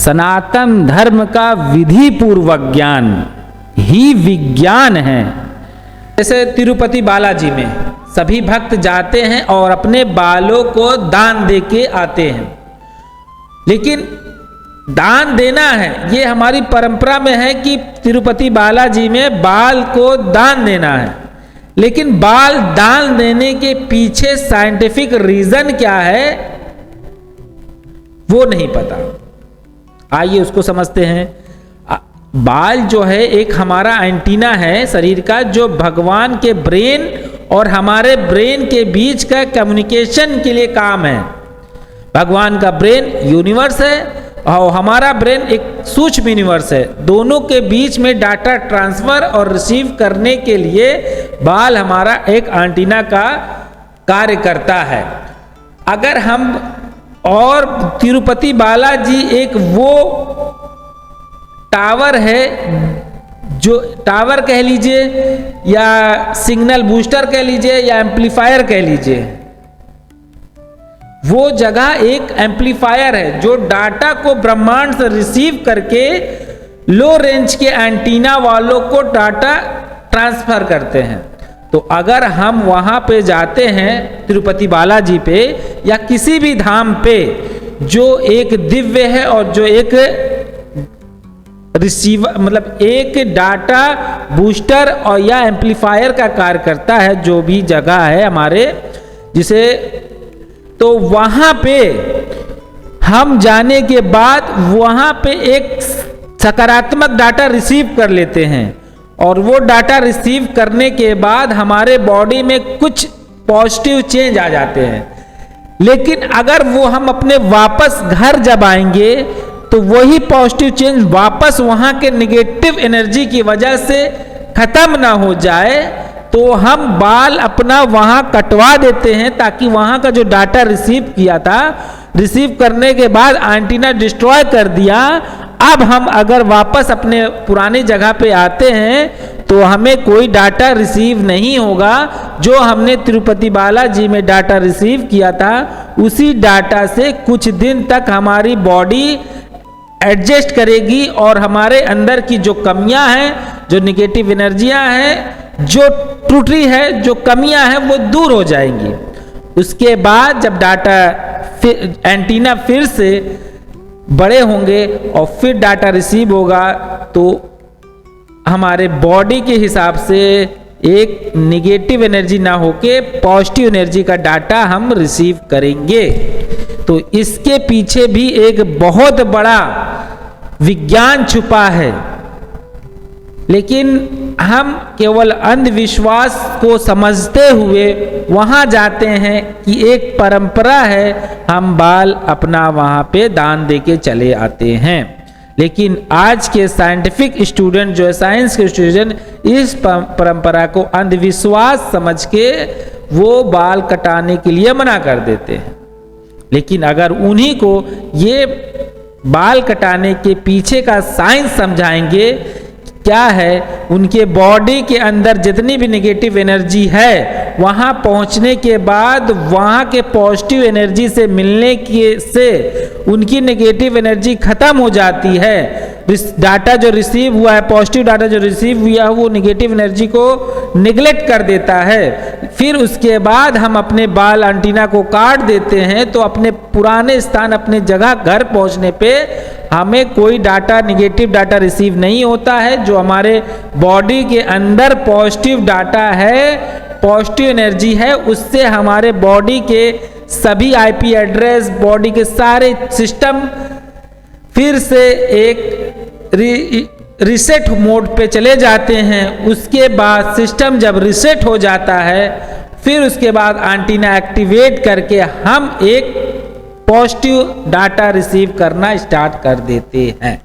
सनातन धर्म का विधि पूर्वक ज्ञान ही विज्ञान है। जैसे तिरुपति बालाजी में सभी भक्त जाते हैं और अपने बालों को दान दे के आते हैं, लेकिन दान देना है, ये हमारी परंपरा में है कि तिरुपति बालाजी में बाल को दान देना है, लेकिन बाल दान देने के पीछे साइंटिफिक रीजन क्या है वो नहीं पता। आइए उसको समझते हैं। बाल जो है एक हमारा एंटीना है शरीर का, जो भगवान के ब्रेन और हमारे ब्रेन के बीच का कम्युनिकेशन के लिए काम है। भगवान का ब्रेन यूनिवर्स है और हमारा ब्रेन एक सूक्ष्म यूनिवर्स है। दोनों के बीच में डाटा ट्रांसफर और रिसीव करने के लिए बाल हमारा एक एंटीना का कार्य करता है। अगर हम और तिरुपति बालाजी एक वो टावर है, जो टावर कह लीजिए या सिग्नल बूस्टर कह लीजिए या एम्पलीफायर कह लीजिए, वो जगह एक एम्पलीफायर है जो डाटा को ब्रह्मांड से रिसीव करके लो रेंज के एंटीना वालों को डाटा ट्रांसफर करते हैं। तो अगर हम वहां पे जाते हैं तिरुपति बालाजी पे या किसी भी धाम पे जो एक दिव्य है और जो एक रिसीवर मतलब एक डाटा बूस्टर और या एम्पलीफायर का कार्य करता है, जो भी जगह है हमारे जिसे, तो वहां पे हम जाने के बाद वहां पे एक सकारात्मक डाटा रिसीव कर लेते हैं और वो डाटा रिसीव करने के बाद हमारे बॉडी में कुछ पॉजिटिव चेंज आ जाते हैं। लेकिन अगर वो हम अपने वापस घर जब आएंगे तो वही पॉजिटिव चेंज वापस वहां के नेगेटिव एनर्जी की वजह से खत्म ना हो जाए, तो हम बाल अपना वहां कटवा देते हैं ताकि वहां का जो डाटा रिसीव किया था, रिसीव करने के बाद एंटीना डिस्ट्रॉय कर दिया। अब हम अगर वापस अपने पुरानी जगह पे आते हैं तो हमें कोई डाटा रिसीव नहीं होगा। जो हमने तिरुपति बालाजी में डाटा रिसीव किया था उसी डाटा से कुछ दिन तक हमारी बॉडी एडजस्ट करेगी और हमारे अंदर की जो कमियां हैं, जो निगेटिव एनर्जियां हैं, जो त्रुटि है, जो कमियां हैं, वो दूर हो जाएंगी। उसके बाद जब डाटा एंटीना फिर से बड़े होंगे और फिर डाटा रिसीव होगा तो हमारे बॉडी के हिसाब से एक निगेटिव एनर्जी ना होके पॉजिटिव एनर्जी का डाटा हम रिसीव करेंगे। तो इसके पीछे भी एक बहुत बड़ा विज्ञान छुपा है, लेकिन हम केवल अंधविश्वास को समझते हुए वहां जाते हैं कि एक परंपरा है, हम बाल अपना वहां पे दान देके चले आते हैं। लेकिन आज के साइंटिफिक स्टूडेंट जो है, साइंस के स्टूडेंट, इस परंपरा को अंधविश्वास समझ के वो बाल कटाने के लिए मना कर देते हैं। लेकिन अगर उन्हीं को ये बाल कटाने के पीछे का साइंस समझाएंगे, क्या है, उनके बॉडी के अंदर जितनी भी नेगेटिव एनर्जी है वहां पहुंचने के बाद वहां के पॉजिटिव एनर्जी से मिलने के से उनकी नेगेटिव एनर्जी खत्म हो जाती है। डाटा जो रिसीव हुआ है, पॉजिटिव डाटा जो रिसीव हुआ है, वो नेगेटिव एनर्जी को निगलेक्ट कर देता है। फिर उसके बाद हम अपने बाल एंटीना को काट देते हैं तो अपने पुराने स्थान, अपने जगह घर पहुंचने पे हमें कोई डाटा, निगेटिव डाटा रिसीव नहीं होता है। जो हमारे बॉडी के अंदर पॉजिटिव डाटा है, पॉजिटिव एनर्जी है, उससे हमारे बॉडी के सभी आईपी एड्रेस, बॉडी के सारे सिस्टम फिर से एक रिसेट मोड पे चले जाते हैं। उसके बाद सिस्टम जब रिसेट हो जाता है फिर उसके बाद एंटीना एक्टिवेट करके हम एक पॉजिटिव डाटा रिसीव करना स्टार्ट कर देते हैं।